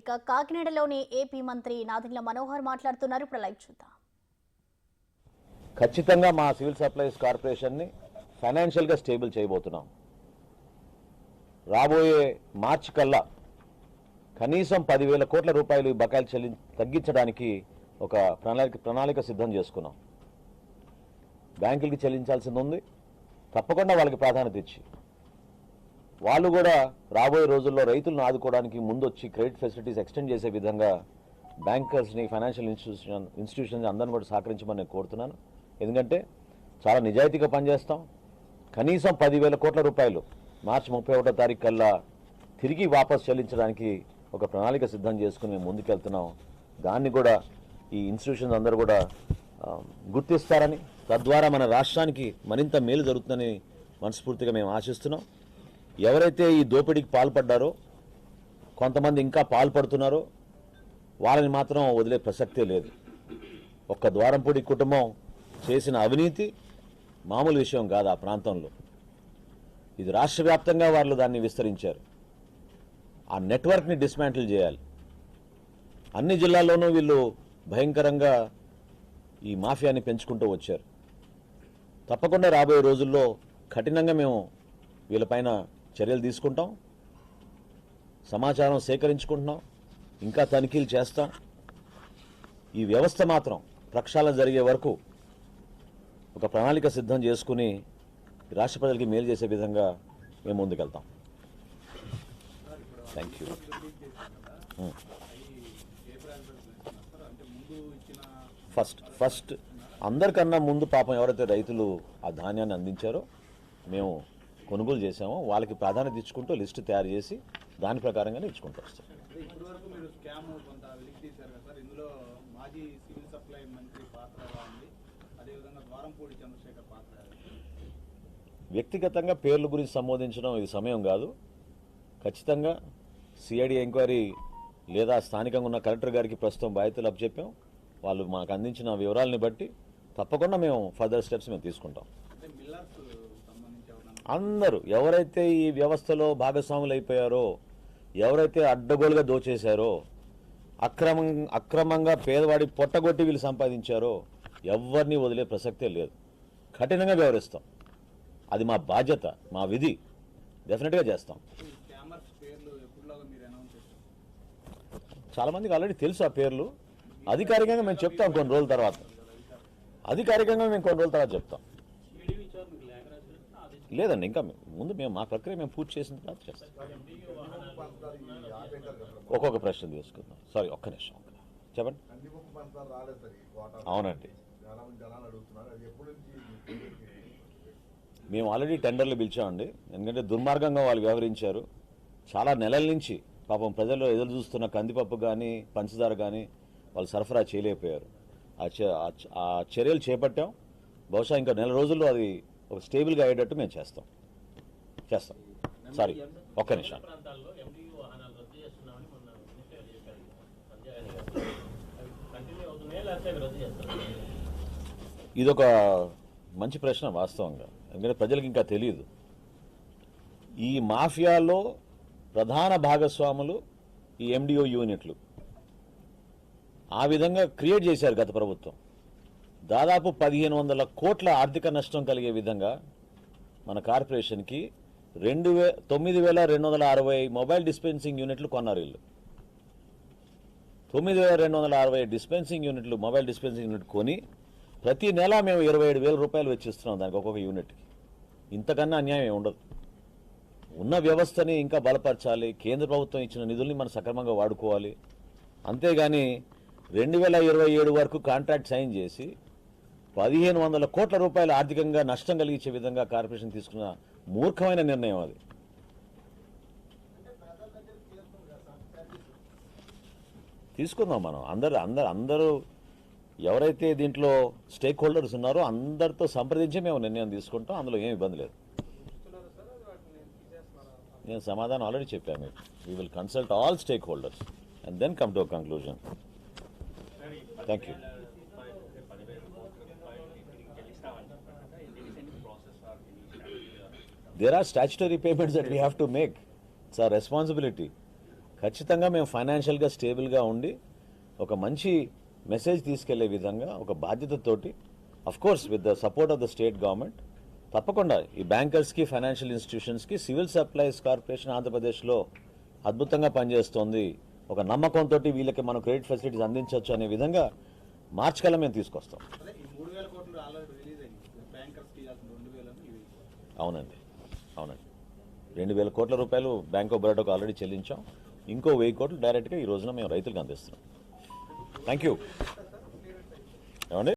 ఇక కాకినాడలోని ఏపీ మంత్రి నాదెండ్ల మనోహర్ మాట్లాడుతున్నారు. ఇప్పుడు లైవ్ చూద్దాం. ఖచ్చితంగా మా సివిల్ సప్లైస్ కార్పొరేషన్ని ఫైనాన్షియల్గా స్టేబుల్ చేయబోతున్నాం. రాబోయే మార్చి కల్లా కనీసం 10,000 కోట్ల రూపాయలు బకాయిలు తగ్గించడానికి ఒక ప్రణాళిక సిద్ధం చేసుకున్నాం. బ్యాంకులకి చెల్లించాల్సింది ఉంది. తప్పకుండా వాళ్ళకి ప్రాధాన్యత ఇచ్చి వాళ్ళు కూడా రాబోయే రోజుల్లో రైతులను ఆదుకోవడానికి ముందొచ్చి క్రెడిట్ ఫెసిలిటీస్ ఎక్స్టెండ్ చేసే విధంగా బ్యాంకర్స్ని, ఫైనాన్షియల్ ఇన్స్టిట్యూషన్స్ అందరిని కూడా సహకరించమని నేను కోరుతున్నాను. ఎందుకంటే చాలా నిజాయితీగా పనిచేస్తాం. కనీసం 10,000 కోట్ల రూపాయలు మార్చి 31వ తారీఖు కల్లా తిరిగి వాపసు చెల్లించడానికి ఒక ప్రణాళిక సిద్ధం చేసుకుని మేము ముందుకెళ్తున్నాం. దాన్ని కూడా ఈ ఇన్స్టిట్యూషన్స్ అందరూ కూడా గుర్తిస్తారని, తద్వారా మన రాష్ట్రానికి మరింత మేలు జరుగుతుందని మనస్ఫూర్తిగా మేము ఆశిస్తున్నాం. ఎవరైతే ఈ దోపిడీకి పాల్పడ్డారో, కొంతమంది ఇంకా పాల్పడుతున్నారో వాళ్ళని మాత్రం వదిలే ప్రసక్తే లేదు. ఒక్క ద్వారంపూడి కుటుంబం చేసిన అవినీతి మామూలు విషయం కాదు. ఆ ప్రాంతంలో ఇది రాష్ట్ర వ్యాప్తంగా వాళ్ళు దాన్ని విస్తరించారు. ఆ నెట్వర్క్ని డిస్మాంటిల్ చేయాలి. అన్ని జిల్లాల్లోనూ వీళ్ళు భయంకరంగా ఈ మాఫియాని పెంచుకుంటూ వచ్చారు. తప్పకుండా రాబోయే రోజుల్లో కఠినంగా మేము వీళ్ళపైన చర్యలు తీసుకుంటాం. సమాచారం సేకరించుకుంటున్నాం, ఇంకా తనిఖీలు చేస్తాం. ఈ వ్యవస్థ మాత్రం ప్రక్షాళన జరిగే వరకు ఒక ప్రణాళిక సిద్ధం చేసుకుని రాష్ట్ర ప్రజలకి మేలు చేసే విధంగా మేము ముందుకెళ్తాం. Thank you. ఫస్ట్ అందరికన్నా ముందు పాపం ఎవరైతే రైతులు ఆ ధాన్యాన్ని అందించారో, మేము కొనుగోలు చేసామో వాళ్ళకి ప్రాధాన్యత ఇచ్చుకుంటూ లిస్టు తయారు చేసి దాని ప్రకారంగానే ఇచ్చుకుంటూ వస్తాం. వ్యక్తిగతంగా పేర్ల గురించి సంబోధించడం ఇది సమయం కాదు. ఖచ్చితంగా సిఐడి ఎంక్వైరీ లేదా స్థానికంగా ఉన్న కలెక్టర్ గారికి ప్రస్తుతం బాధ్యతలు అప్పచెప్పాం. వాళ్ళు మాకు అందించిన వివరాలని బట్టి తప్పకుండా మేము ఫర్దర్ స్టెప్స్ మేము తీసుకుంటాం. అందరూ ఎవరైతే ఈ వ్యవస్థలో భాగస్వాములు అయిపోయారో, ఎవరైతే అడ్డగోలుగా దోచేశారో, అక్రమంగా పేదవాడి పొట్టగొట్టి వీళ్ళు సంపాదించారో ఎవరిని వదిలే ప్రసక్తే లేదు. కఠినంగా వ్యవహరిస్తాం. అది మా బాధ్యత, మా విధి. డెఫినెట్గా చేస్తాం. చాలామందికి ఆల్రెడీ తెలుసు ఆ పేర్లు. అధికారికంగా మేము చెప్తాం కొన్ని రోజుల తర్వాత. చెప్తాం. లేదండి, ఇంకా ముందు మేము మా ప్రక్రియ మేము పూర్తి చేసిన తర్వాత చేస్తాం. ఒక్కొక్క ప్రశ్న తీసుకుందాం. సారీ, ఒక్క నిమిషం చెప్పండి. అవునండి, మేము ఆల్రెడీ టెండర్లు పిలిచామండి. ఎందుకంటే దుర్మార్గంగా వాళ్ళు వ్యవహరించారు. చాలా నెలల నుంచి పాపం ప్రజలు ఎదురు చూస్తున్న కందిపప్పు కానీ పంచదార కానీ వాళ్ళు సరఫరా చేయలేకపోయారు. ఆ చర్యలు చేపట్టాం. బహుశా ఇంకా నెల రోజుల్లో అది ఒక స్టేబుల్గా అయ్యేటట్టు మేము చేస్తాం. సారీ, ఒక్క నిమిషం. ఇదొక మంచి ప్రశ్న వాస్తవంగా. ఎందుకంటే ప్రజలకు ఇంకా తెలియదు. ఈ మాఫియాలో ప్రధాన భాగస్వాములు ఈ ఎండిఓ యూనిట్లు. ఆ విధంగా క్రియేట్ చేశారు గత ప్రభుత్వం. దాదాపు 1,500 కోట్ల ఆర్థిక నష్టం కలిగే విధంగా మన కార్పొరేషన్కి 9,260 మొబైల్ డిస్పెన్సింగ్ యూనిట్లు కొన్నారు వీళ్ళు. 9,260 డిస్పెన్సింగ్ యూనిట్లు, మొబైల్ డిస్పెన్సింగ్ యూనిట్ కొని ప్రతి నెల మేము 27,000 రూపాయలు వెచ్చిస్తున్నాం దానికి, ఒక్కొక్క యూనిట్కి. ఇంతకన్నా అన్యాయం ఏమి ఉండదు. ఉన్న వ్యవస్థని ఇంకా బలపరచాలి. కేంద్ర ప్రభుత్వం ఇచ్చిన నిధుల్ని మనం సక్రమంగా వాడుకోవాలి. అంతేగాని 2027 వరకు కాంట్రాక్ట్ సైన్ చేసి 1,500 కోట్ల రూపాయలు ఆర్థికంగా నష్టం కలిగించే విధంగా కార్పొరేషన్ తీసుకున్న మూర్ఖమైన నిర్ణయం అది. తీసుకుందాం మనం అందరూ ఎవరైతే దీంట్లో స్టేక్ హోల్డర్స్ ఉన్నారో అందరితో సంప్రదించి మేము నిర్ణయం తీసుకుంటాం. అందులో ఏం ఇబ్బంది లేదు. నేను సమాధానం ఆల్రెడీ చెప్పాను మీకు. We will consult all stakeholders and then come to a conclusion. Thank you. There are statutory payments that we have to make. It's our responsibility. ఖచ్చితంగా మేము ఫైనాన్షియల్గా స్టేబుల్గా ఉండి ఒక మంచి మెసేజ్ తీసుకెళ్లే విధంగా ఒక బాధ్యతతోటి course with the support of the state government తప్పకుండా ఈ బ్యాంకర్స్కి ఫైనాన్షియల్ ఇన్స్టిట్యూషన్స్కి సివిల్ సప్లైస్ కార్పొరేషన్ ఆంధ్రప్రదేశ్లో అద్భుతంగా పనిచేస్తోంది, ఒక నమ్మకంతో వీళ్ళకి మనం క్రెడిట్ ఫెసిలిటీస్ అందించవచ్చు అనే విధంగా మార్చి కల్లా మేము తీసుకొస్తాం. అవునండి, అవునండి, 2,000 కోట్ల రూపాయలు బ్యాంక్ ఆఫ్ బరోడాకు ఆల్రెడీ చెల్లించాం. ఇంకో 1,000 కోట్లు డైరెక్ట్గా ఈ రోజున మేము రైతులకు అందిస్తున్నాం. Thank you. ఏమండి?